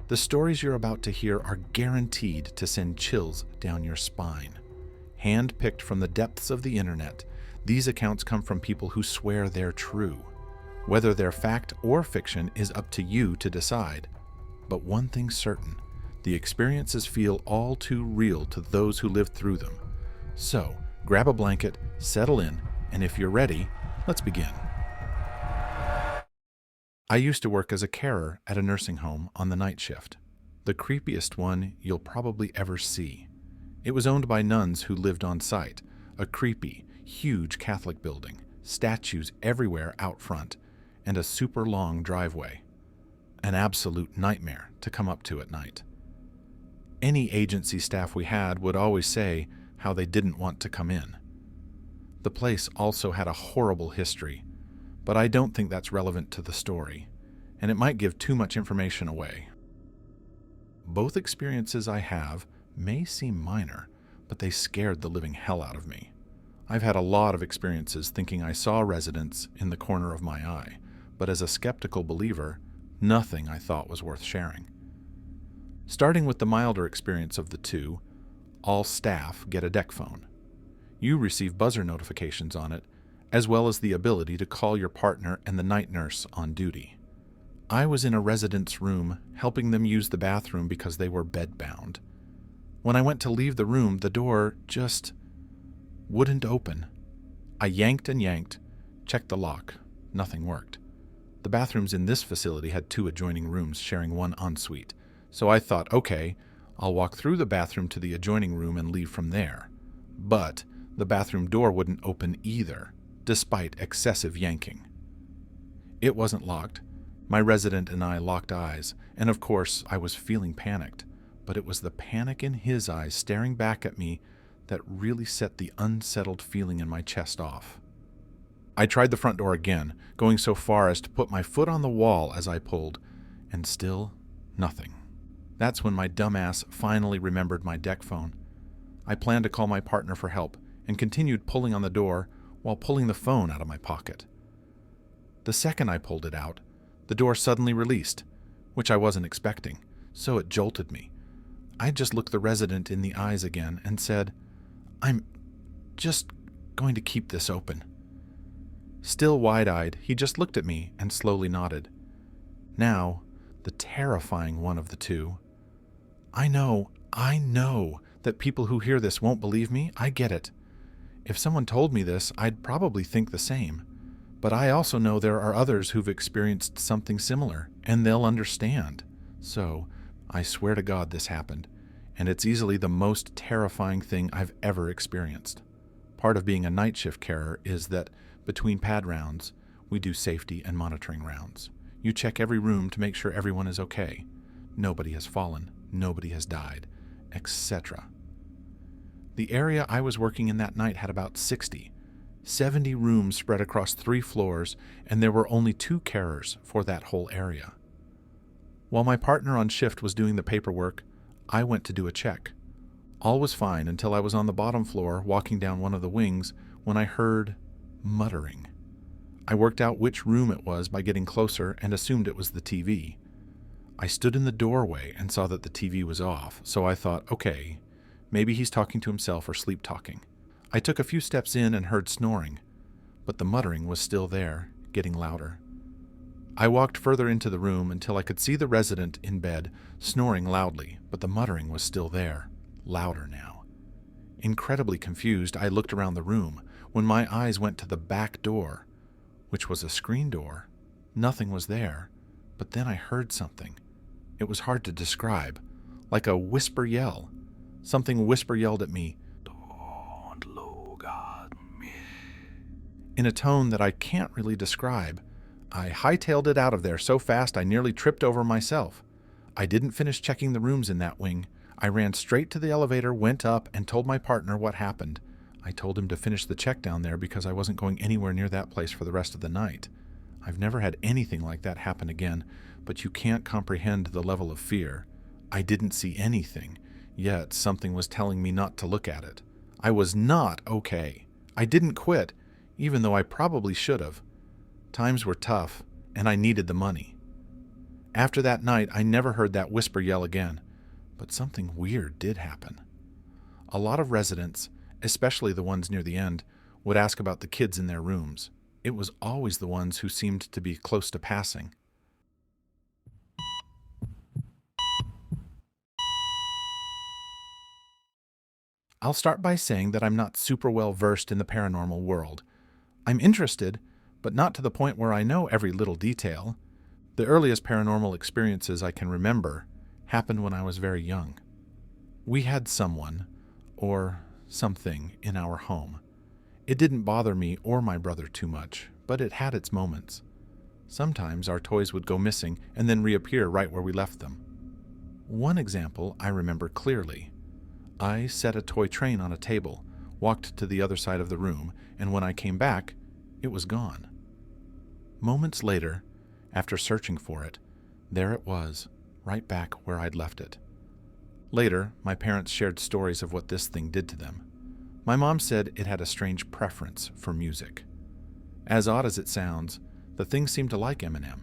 The stories you're about to hear are guaranteed to send chills down your spine. Hand-picked from the depths of the internet, these accounts come from people who swear they're true. Whether they're fact or fiction is up to you to decide. But one thing's certain, the experiences feel all too real to those who lived through them. So, grab a blanket, settle in, and if you're ready, let's begin. I used to work as a carer at a nursing home on the night shift. The creepiest one you'll probably ever see. It was owned by nuns who lived on site, a creepy, huge Catholic building, statues everywhere out front, and a super long driveway. An absolute nightmare to come up to at night. Any agency staff we had would always say how they didn't want to come in. The place also had a horrible history, but I don't think that's relevant to the story, and it might give too much information away. Both experiences I have may seem minor, but they scared the living hell out of me. I've had a lot of experiences thinking I saw residents in the corner of my eye, but as a skeptical believer, nothing I thought was worth sharing. Starting with the milder experience of the two, all staff get a deck phone. You receive buzzer notifications on it, as well as the ability to call your partner and the night nurse on duty. I was in a resident's room helping them use the bathroom because they were bedbound. When I went to leave the room, the door just wouldn't open. I yanked and yanked, checked the lock. Nothing worked. The bathrooms in this facility had 2 adjoining rooms sharing one ensuite, so I thought, okay, I'll walk through the bathroom to the adjoining room and leave from there. But the bathroom door wouldn't open either, despite excessive yanking. It wasn't locked. My resident and I locked eyes, and of course I was feeling panicked, but it was the panic in his eyes staring back at me that really set the unsettled feeling in my chest off. I tried the front door again, going so far as to put my foot on the wall as I pulled, and still nothing. That's when my dumbass finally remembered my deck phone. I planned to call my partner for help and continued pulling on the door while pulling the phone out of my pocket. The second I pulled it out, the door suddenly released, which I wasn't expecting, so it jolted me. I just looked the resident in the eyes again and said, "I'm just going to keep this open." Still wide-eyed, he just looked at me and slowly nodded. Now, the terrifying one of the two. I know that people who hear this won't believe me. I get it. If someone told me this, I'd probably think the same. But I also know there are others who've experienced something similar, and they'll understand. So, I swear to God this happened, and it's easily the most terrifying thing I've ever experienced. Part of being a night shift carer is that between pad rounds, we do safety and monitoring rounds. You check every room to make sure everyone is okay. Nobody has fallen, nobody has died, etc. The area I was working in that night had about 70 rooms spread across 3 floors, and there were only 2 carers for that whole area. While my partner on shift was doing the paperwork, I went to do a check. All was fine until I was on the bottom floor walking down one of the wings when I heard muttering. I worked out which room it was by getting closer and assumed it was the TV. I stood in the doorway and saw that the TV was off, so I thought, okay, maybe he's talking to himself or sleep talking. I took a few steps in and heard snoring, but the muttering was still there, getting louder. I walked further into the room until I could see the resident in bed, snoring loudly, but the muttering was still there, louder now. Incredibly confused, I looked around the room when my eyes went to the back door, which was a screen door. Nothing was there, but then I heard something. It was hard to describe, like a whisper yell. Something whisper yelled at me, "Don't look at me," in a tone that I can't really describe. I hightailed it out of there so fast I nearly tripped over myself. I didn't finish checking the rooms in that wing. I ran straight to the elevator, went up, and told my partner what happened. I told him to finish the check down there because I wasn't going anywhere near that place for the rest of the night. I've never had anything like that happen again, but you can't comprehend the level of fear. I didn't see anything, yet something was telling me not to look at it. I was not okay. I didn't quit, even though I probably should have. Times were tough, and I needed the money. After that night, I never heard that whisper yell again, but something weird did happen. A lot of residents, especially the ones near the end, would ask about the kids in their rooms. It was always the ones who seemed to be close to passing. I'll start by saying that I'm not super well versed in the paranormal world. I'm interested, but not to the point where I know every little detail. The earliest paranormal experiences I can remember happened when I was very young. We had someone, or something, in our home. It didn't bother me or my brother too much, but it had its moments. Sometimes our toys would go missing and then reappear right where we left them. One example I remember clearly. I set a toy train on a table, walked to the other side of the room, and when I came back, it was gone. Moments later, after searching for it, there it was, right back where I'd left it. Later, my parents shared stories of what this thing did to them. My mom said it had a strange preference for music. As odd as it sounds, the thing seemed to like Eminem.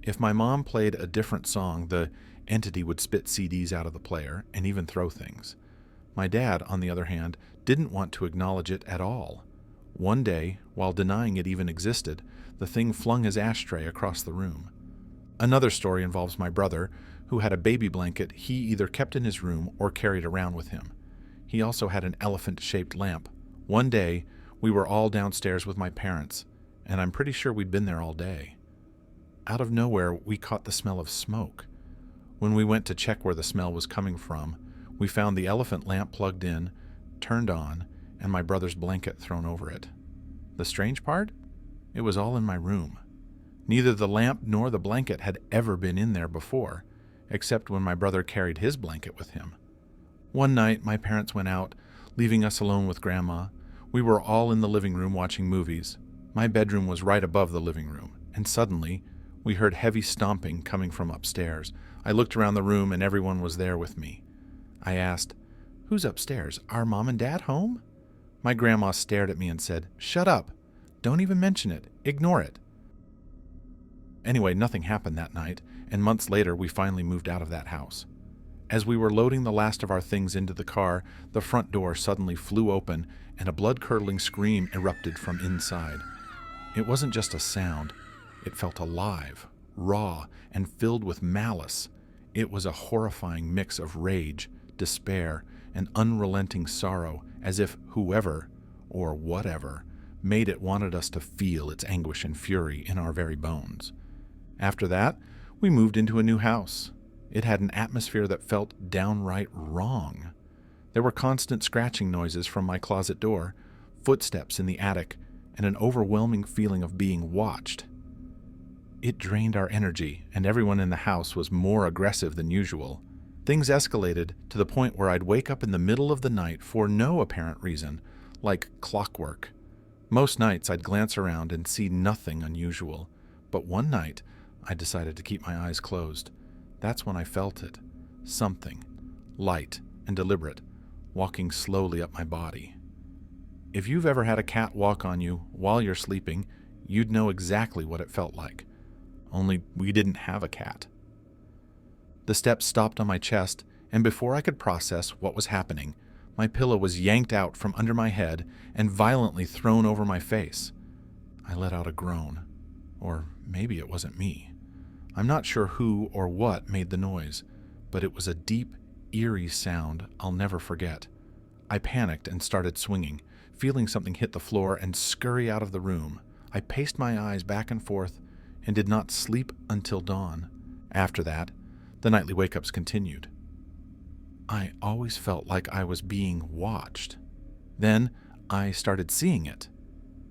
If my mom played a different song, the entity would spit CDs out of the player and even throw things. My dad, on the other hand, didn't want to acknowledge it at all. One day, while denying it even existed, the thing flung his ashtray across the room. Another story involves my brother, who had a baby blanket he either kept in his room or carried around with him. He also had an elephant-shaped lamp. One day, we were all downstairs with my parents, and I'm pretty sure we'd been there all day. Out of nowhere, we caught the smell of smoke. When we went to check where the smell was coming from, we found the elephant lamp plugged in, turned on, and my brother's blanket thrown over it. The strange part? It was all in my room. Neither the lamp nor the blanket had ever been in there before, except when my brother carried his blanket with him. One night, my parents went out, leaving us alone with Grandma. We were all in the living room watching movies. My bedroom was right above the living room, and suddenly, we heard heavy stomping coming from upstairs. I looked around the room and everyone was there with me. I asked, "Who's upstairs? Are Mom and Dad home?" My grandma stared at me and said, "Shut up. Don't even mention it. Ignore it." Anyway, nothing happened that night, and months later we finally moved out of that house. As we were loading the last of our things into the car, the front door suddenly flew open and a blood-curdling scream erupted from inside. It wasn't just a sound. It felt alive, raw, and filled with malice. It was a horrifying mix of rage, despair, and unrelenting sorrow, as if whoever, or whatever, made it wanted us to feel its anguish and fury in our very bones. After that, we moved into a new house. It had an atmosphere that felt downright wrong. There were constant scratching noises from my closet door, footsteps in the attic, and an overwhelming feeling of being watched. It drained our energy, and everyone in the house was more aggressive than usual. Things escalated to the point where I'd wake up in the middle of the night for no apparent reason, like clockwork. Most nights I'd glance around and see nothing unusual, but one night I decided to keep my eyes closed. That's when I felt it. Something, light and deliberate, walking slowly up my body. If you've ever had a cat walk on you while you're sleeping, you'd know exactly what it felt like. Only we didn't have a cat. The steps stopped on my chest, and before I could process what was happening, my pillow was yanked out from under my head and violently thrown over my face. I let out a groan. Or maybe it wasn't me. I'm not sure who or what made the noise, but it was a deep, eerie sound I'll never forget. I panicked and started swinging, feeling something hit the floor and scurry out of the room. I paced my eyes back and forth and did not sleep until dawn. After that, the nightly wake-ups continued. I always felt like I was being watched. Then I started seeing it.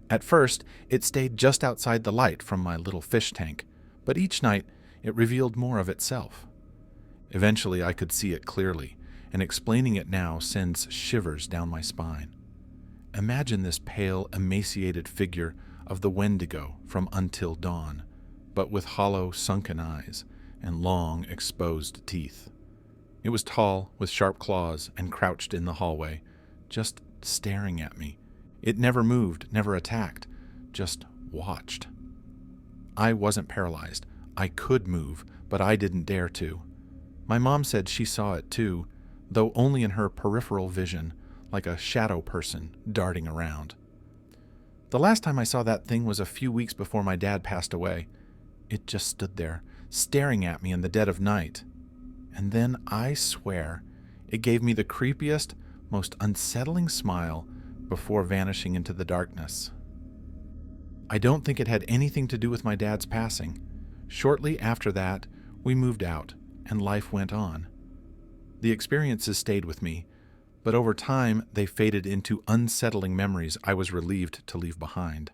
At first, it stayed just outside the light from my little fish tank, but each night it revealed more of itself. Eventually, I could see it clearly, and explaining it now sends shivers down my spine. Imagine this pale, emaciated figure of the Wendigo from Until Dawn, but with hollow, sunken eyes and long, exposed teeth. It was tall, with sharp claws, and crouched in the hallway, just staring at me. It never moved, never attacked, just watched. I wasn't paralyzed. I could move, but I didn't dare to. My mom said she saw it too, though only in her peripheral vision, like a shadow person darting around. The last time I saw that thing was a few weeks before my dad passed away. It just stood there, staring at me in the dead of night. And then, I swear, it gave me the creepiest, most unsettling smile before vanishing into the darkness. I don't think it had anything to do with my dad's passing. Shortly after that, we moved out, and life went on. The experiences stayed with me, but over time they faded into unsettling memories I was relieved to leave behind.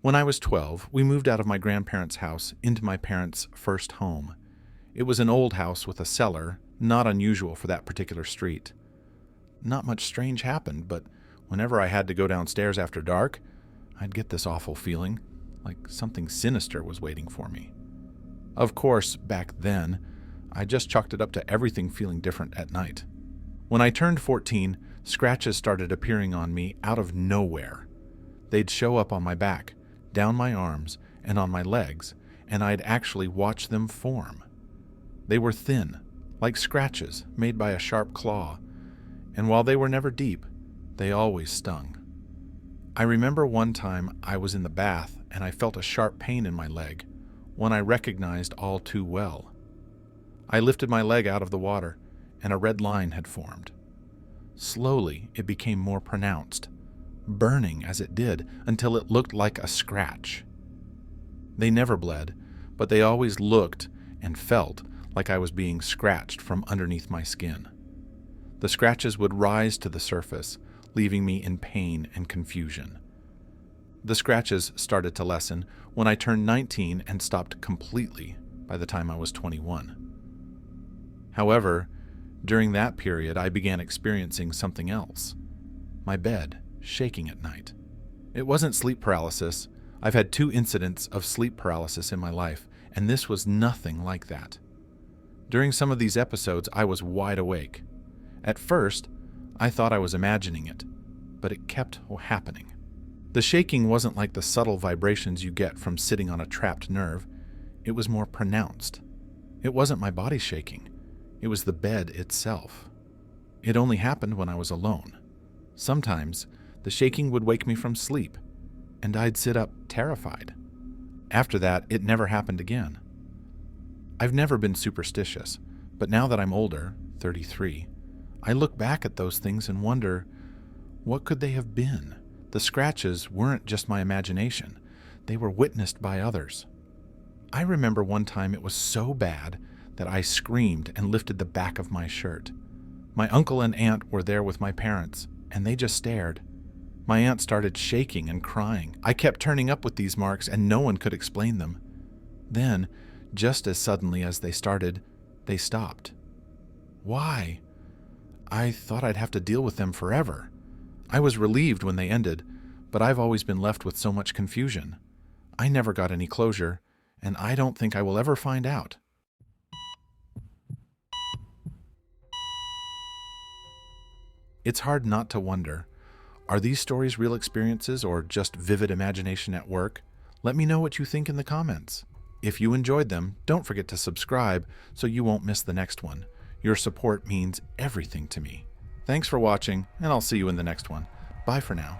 When I was 12, we moved out of my grandparents' house into my parents' first home. It was an old house with a cellar, not unusual for that particular street. Not much strange happened, but whenever I had to go downstairs after dark, I'd get this awful feeling, like something sinister was waiting for me. Of course, back then, I just chalked it up to everything feeling different at night. When I turned 14, scratches started appearing on me out of nowhere. They'd show up on my back, down my arms, and on my legs, and I'd actually watch them form. They were thin, like scratches made by a sharp claw, and while they were never deep, they always stung. I remember one time I was in the bath and I felt a sharp pain in my leg, one I recognized all too well. I lifted my leg out of the water, and a red line had formed. Slowly, it became more pronounced, burning as it did until it looked like a scratch. They never bled, but they always looked and felt like I was being scratched from underneath my skin. The scratches would rise to the surface, leaving me in pain and confusion. The scratches started to lessen when I turned 19 and stopped completely by the time I was 21. However, during that period, I began experiencing something else. My bed shaking at night. It wasn't sleep paralysis. I've had 2 incidents of sleep paralysis in my life, and this was nothing like that. During some of these episodes, I was wide awake. At first, I thought I was imagining it, but it kept happening. The shaking wasn't like the subtle vibrations you get from sitting on a trapped nerve. It was more pronounced. It wasn't my body shaking. It was the bed itself. It only happened when I was alone. Sometimes, the shaking would wake me from sleep, and I'd sit up terrified. After that, it never happened again. I've never been superstitious, but now that I'm older, 33, I look back at those things and wonder, what could they have been? The scratches weren't just my imagination. They were witnessed by others. I remember one time it was so bad that I screamed and lifted the back of my shirt. My uncle and aunt were there with my parents, and they just stared. My aunt started shaking and crying. I kept turning up with these marks, and no one could explain them. Then, just as suddenly as they started, they stopped. Why? I thought I'd have to deal with them forever. I was relieved when they ended, but I've always been left with so much confusion. I never got any closure, and I don't think I will ever find out. It's hard not to wonder, are these stories real experiences or just vivid imagination at work? Let me know what you think in the comments. If you enjoyed them, don't forget to subscribe so you won't miss the next one. Your support means everything to me. Thanks for watching, and I'll see you in the next one. Bye for now.